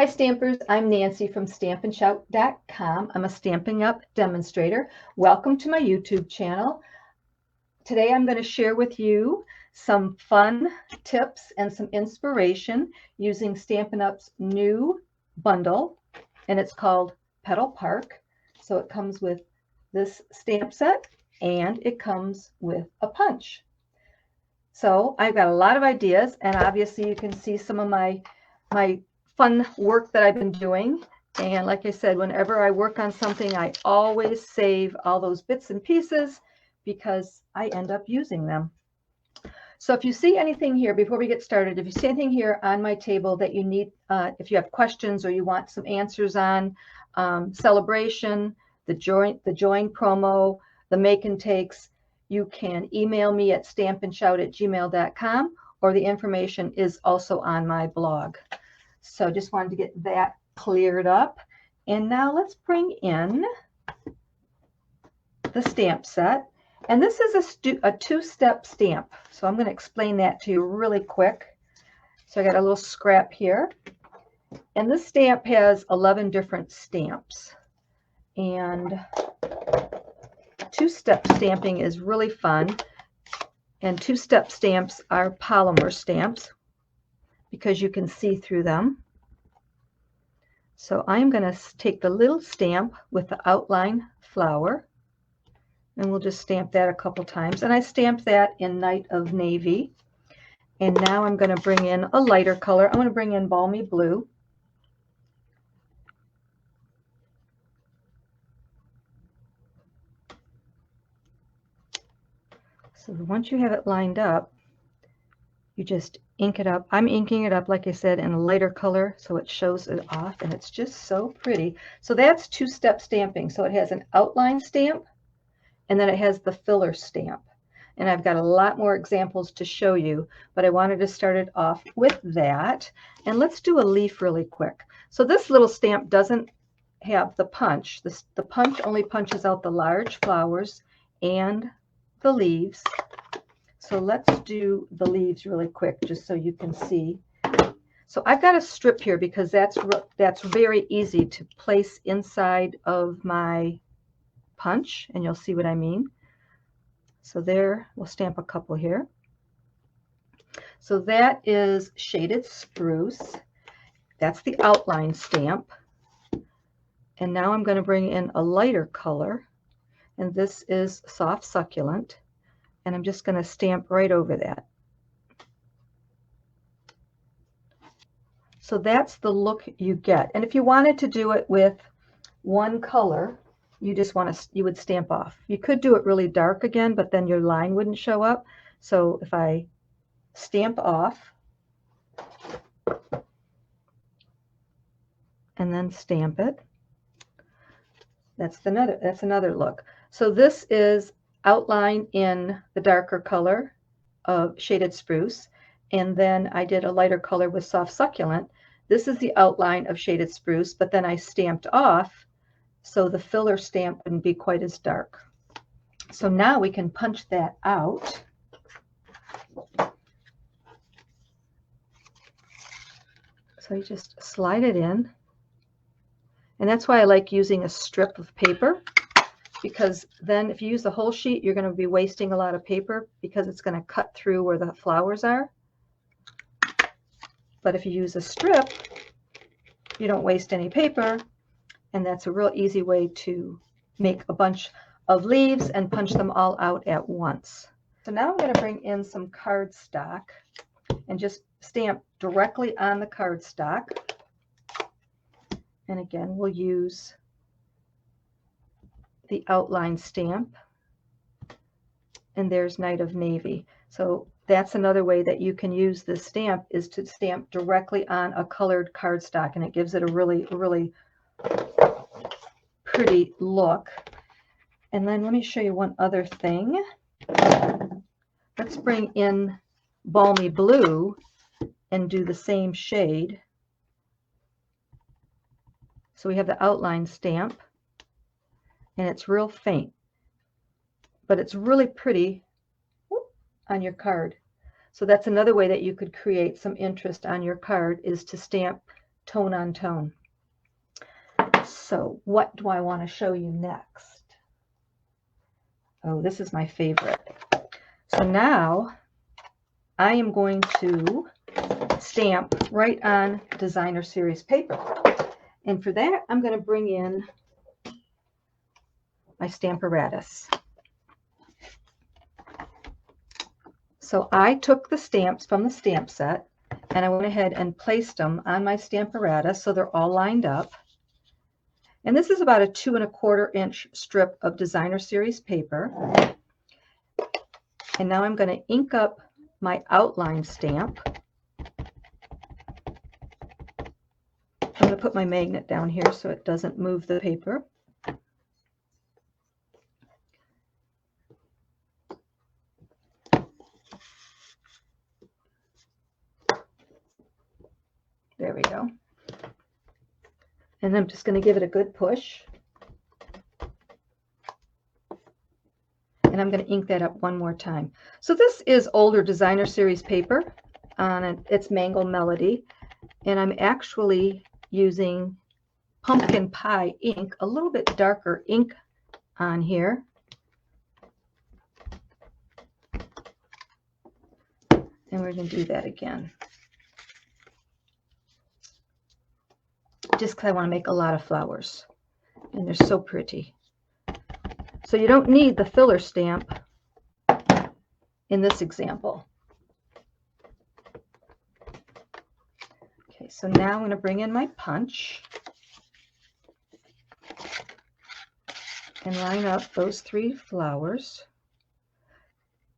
Hi Stampers, I'm Nancy from StampinShout.com. I'm a Stampin' Up demonstrator. Welcome to my YouTube channel. Today I'm going to share with you some fun tips and some inspiration using Stampin' Up's new bundle, and it's called Petal Park. So it comes with this stamp set and it comes with a punch. So I've got a lot of ideas, and obviously you can see some of my fun work that I've been doing. And like I said, whenever I work on something, I always save all those bits and pieces because I end up using them. So if you see anything here, before we get started, if you see anything here on my table that you need, if you have questions or you want some answers on Celebration, the join promo, the make and takes, you can email me at stampinshout@gmail.com, or the information is also on my blog. So just wanted to get that cleared up. And now let's bring in the stamp set. And this is a two-step stamp. So I'm going to explain that to you really quick. So I got a little scrap here. And this stamp has 11 different stamps. And two-step stamping is really fun. And two-step stamps are polymer stamps, because you can see through them. So I'm going to take the little stamp with the outline flower, and we'll just stamp that a couple times. And I stamped that in Night of Navy. And now I'm going to bring in a lighter color. I'm going to bring in Balmy Blue. So once you have it lined up, you just ink it up. I'm inking it up, like I said, in a lighter color so it shows it off, and it's just so pretty. So that's two-step stamping. So it has an outline stamp, and then it has the filler stamp. And I've got a lot more examples to show you, but I wanted to start it off with that. And let's do a leaf really quick. So this little stamp doesn't have the punch. The punch only punches out the large flowers and the leaves. So let's do the leaves really quick, just so you can see. So I've got a strip here because that's very easy to place inside of my punch, and you'll see what I mean. So there, we'll stamp a couple here. So that is Shaded Spruce. That's the outline stamp. And now I'm going to bring in a lighter color, and this is Soft Succulent. And I'm just going to stamp right over that. So that's the look you get. And if you wanted to do it with one color, you would stamp off. You could do it really dark again, but then your line wouldn't show up. So if I stamp off and then stamp it, that's another look. So this is outline in the darker color of Shaded Spruce, and then I did a lighter color with Soft Succulent. This is the outline of Shaded Spruce, but then I stamped off so the filler stamp wouldn't be quite as dark. So now we can punch that out. So you just slide it in, and that's why I like using a strip of paper, because then if you use the whole sheet, you're going to be wasting a lot of paper because it's going to cut through where the flowers are. But if you use a strip, you don't waste any paper, and that's a real easy way to make a bunch of leaves and punch them all out at once. So now I'm going to bring in some cardstock and just stamp directly on the cardstock. And again, we'll use the outline stamp, and there's Night of Navy. So that's another way that you can use this stamp, is to stamp directly on a colored cardstock, and it gives it a really pretty look. And then let me show you one other thing. Let's bring in Balmy Blue and do the same shade. So we have the outline stamp, and it's real faint, but it's really pretty on your card. So that's another way that you could create some interest on your card, is to stamp tone on tone. So what do I want to show you next? Oh, this is my favorite. So now I am going to stamp right on designer series paper. And for that, I'm going to bring in my Stamparatus. So I took the stamps from the stamp set and I went ahead and placed them on my Stamparatus so they're all lined up. And this is about a 2 1/4 inch strip of designer series paper. And now I'm going to ink up my outline stamp. I'm going to put my magnet down here so it doesn't move the paper. There we go. And I'm just going to give it a good push. And I'm going to ink that up one more time. So this is older designer series paper on it's Mango Melody. And I'm actually using pumpkin pie ink, a little bit darker ink on here. And we're going to do that again. Just because I want to make a lot of flowers. And they're so pretty. So you don't need the filler stamp in this example. Okay, so now I'm going to bring in my punch and line up those 3 flowers.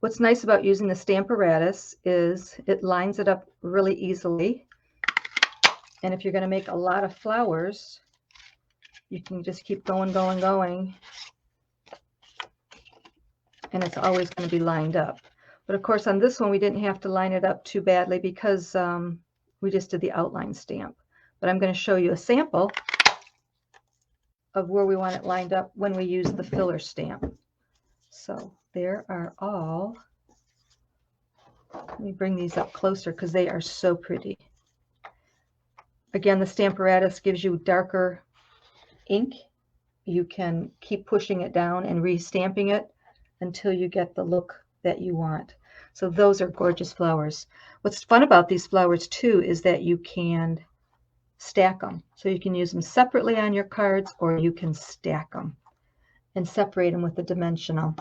What's nice about using the Stamparatus is it lines it up really easily. And if you're going to make a lot of flowers, you can just keep going, going, going. And it's always going to be lined up. But of course on this one we didn't have to line it up too badly because we just did the outline stamp. But I'm going to show you a sample of where we want it lined up when we use the filler stamp. So there are all, let me bring these up closer because they are so pretty. Again, the Stamparatus gives you darker ink. You can keep pushing it down and re-stamping it until you get the look that you want. So those are gorgeous flowers. What's fun about these flowers too is that you can stack them. So you can use them separately on your cards or you can stack them and separate them with the dimensional.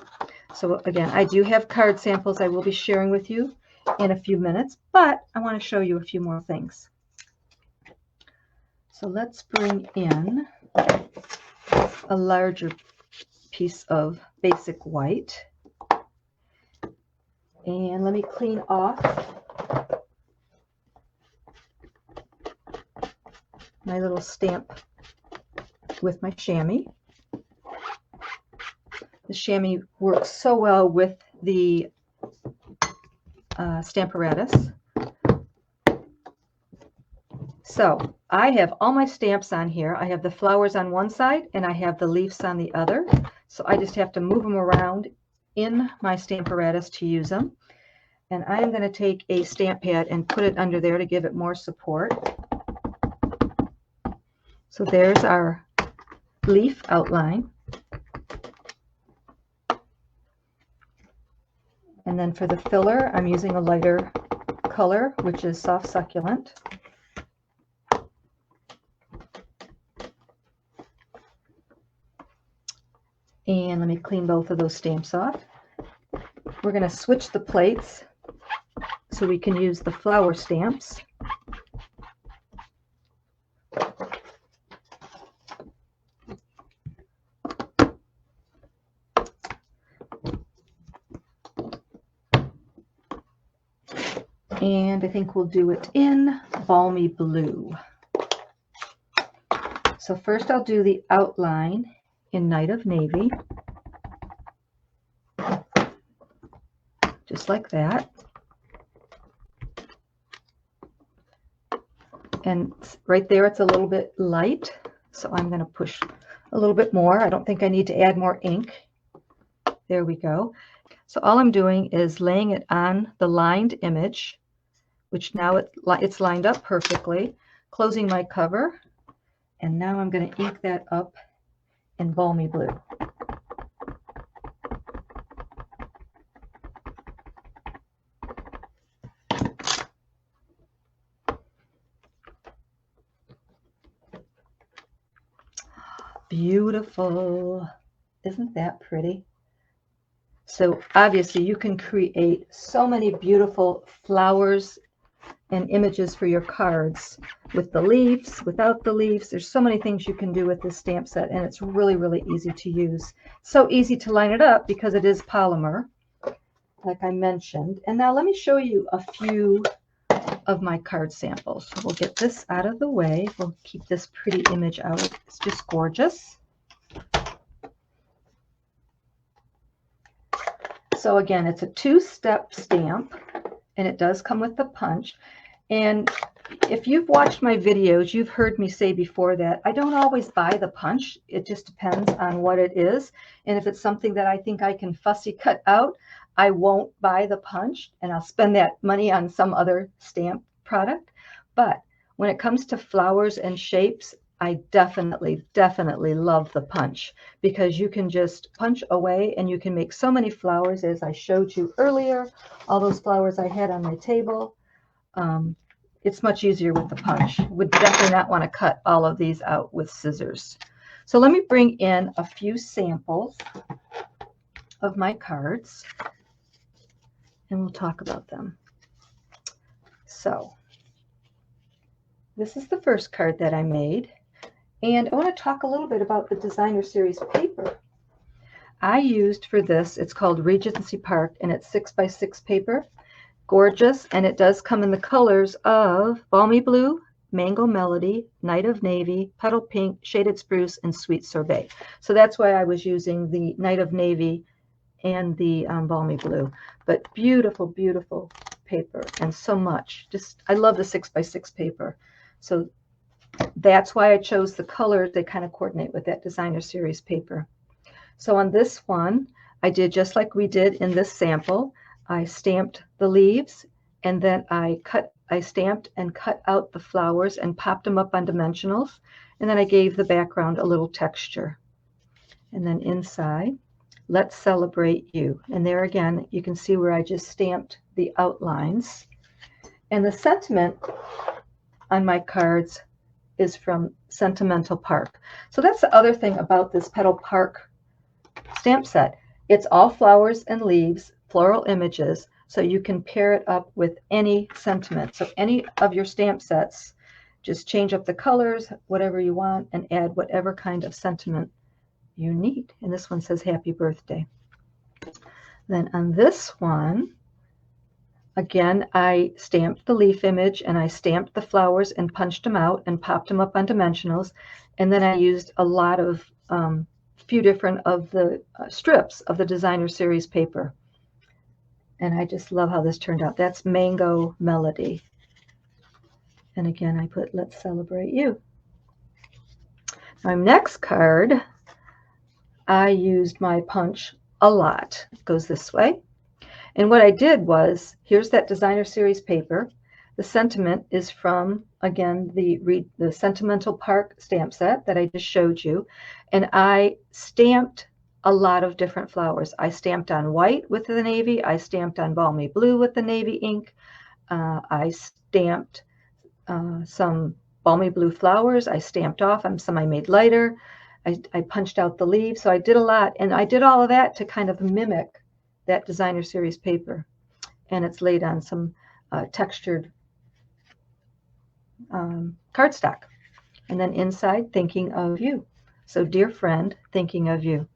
So again, I do have card samples I will be sharing with you in a few minutes, but I want to show you a few more things. So let's bring in a larger piece of basic white. And let me clean off my little stamp with my chamois. The chamois works so well with the Stamparatus. So I have all my stamps on here. I have the flowers on one side and I have the leaves on the other. So I just have to move them around in my Stamparatus to use them. And I am going to take a stamp pad and put it under there to give it more support. So there's our leaf outline. And then for the filler, I'm using a lighter color, which is Soft Succulent. And let me clean both of those stamps off. We're going to switch the plates so we can use the flower stamps. And I think we'll do it in Balmy Blue. So first I'll do the outline in Night of Navy. Just like that. And right there it's a little bit light, so I'm going to push a little bit more. I don't think I need to add more ink. There we go. So all I'm doing is laying it on the lined image, which now it's lined up perfectly. closing my cover, and now I'm going to ink that up in Balmy Blue. Beautiful. Isn't that pretty? So obviously you can create so many beautiful flowers and images for your cards with the leaves, without the leaves. There's so many things you can do with this stamp set, and it's really, really easy to use. So easy to line it up because it is polymer, like I mentioned. And now let me show you a few of my card samples. So we'll get this out of the way. We'll keep this pretty image out. It's just gorgeous. So again, it's a two-step stamp, and it does come with the punch. And if you've watched my videos, you've heard me say before that I don't always buy the punch. It just depends on what it is. And if it's something that I think I can fussy cut out, I won't buy the punch, and I'll spend that money on some other stamp product. But when it comes to flowers and shapes, I definitely love the punch, because you can just punch away and you can make so many flowers, as I showed you earlier, all those flowers I had on my table. It's much easier with the punch. Would definitely not want to cut all of these out with scissors. So let me bring in a few samples of my cards, and we'll talk about them. So this is the first card that I made, and I want to talk a little bit about the Designer Series paper I used for this. It's called Regency Park, and it's 6x6 paper. Gorgeous, and it does come in the colors of Balmy Blue, Mango Melody, Night of Navy, Petal Pink, Shaded Spruce, and Sweet Sorbet. So that's why I was using the Night of Navy and the Balmy Blue. But beautiful, beautiful paper, and so much. Just, I love the 6x6 paper. So that's why I chose the colors. They kind of coordinate with that Designer Series paper. So on this one, I did just like we did in this sample. I stamped the leaves, and then I stamped and cut out the flowers and popped them up on dimensionals, and then I gave the background a little texture. And then inside, Let's Celebrate You. And there again, you can see where I just stamped the outlines. And the sentiment on my cards is from Sentimental Park. So that's the other thing about this Petal Park stamp set. It's all flowers and leaves, floral images, so you can pair it up with any sentiment. So any of your stamp sets, just change up the colors, whatever you want, and add whatever kind of sentiment you need. And this one says Happy Birthday. Then on this one, again, I stamped the leaf image, and I stamped the flowers and punched them out and popped them up on dimensionals. And then I used a lot of few different of the strips of the Designer Series paper. And I just love how this turned out. That's Mango Melody. And again, I put Let's Celebrate You. My next card, I used my punch a lot. It goes this way. And what I did was, here's that Designer Series paper. The sentiment is from, again, the Sentimental Park stamp set that I just showed you. And I stamped a lot of different flowers. I stamped on white with the navy. I stamped on Balmy Blue with the navy ink. I stamped some Balmy Blue flowers. I stamped off some I made lighter. I punched out the leaves. So I did a lot. And I did all of that to kind of mimic that Designer Series paper. And it's laid on some textured cardstock. And then inside, Thinking of You. So dear friend, thinking of you.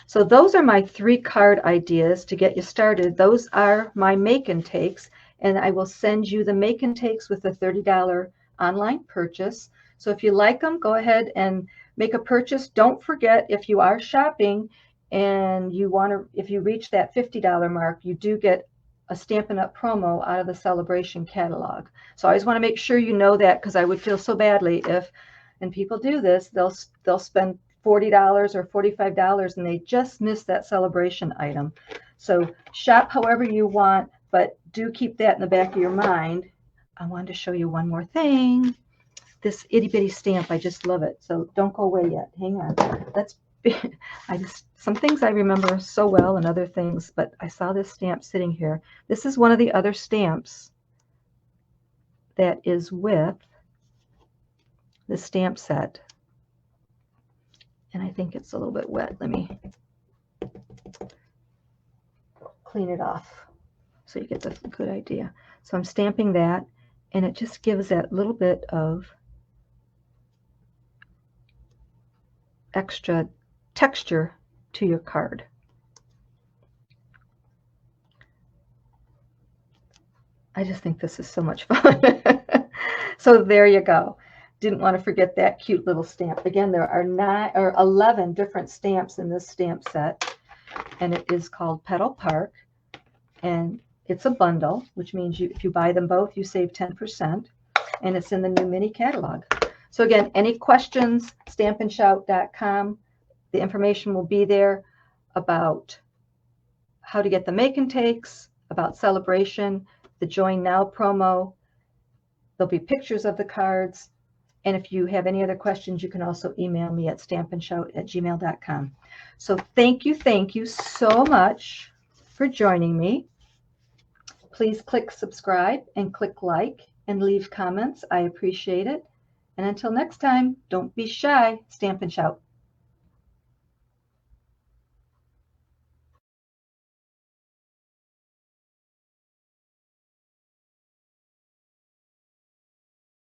So those are my 3 card ideas to get you started. Those are my make and takes, and I will send you the make and takes with a $30 online purchase. So if you like them, go ahead and make a purchase. Don't forget, if you are shopping and you want to, if you reach that $50 mark, you do get a Stampin' Up promo out of the Celebration catalog. So I always want to make sure you know that, because I would feel so badly if, and people do this, they'll spend $40 or $45 and they just miss that Celebration item. So shop however you want, but do keep that in the back of your mind. I wanted to show you one more thing. this itty bitty stamp. I just love it. So don't go away yet. Hang on. Let's be, some things I remember so well and other things, but I saw this stamp sitting here. This is one of the other stamps that is with the stamp set. And I think it's a little bit wet. Let me clean it off so you get the good idea. So I'm stamping that, and it just gives that little bit of extra texture to your card. I just think this is so much fun. So there you go. Didn't want to forget that cute little stamp. Again, there are 11 different stamps in this stamp set, and it is called Petal Park, and it's a bundle, which means if you buy them both, you save 10%, and it's in the new mini catalog. So again, any questions, stampandshout.com. The information will be there about how to get the make and takes, about celebration, the Join Now promo. There'll be pictures of the cards. And if you have any other questions, you can also email me at stampandshout@gmail.com. So thank you so much for joining me. Please click subscribe and click like and leave comments. I appreciate it. And until next time, don't be shy. Stamp and Shout.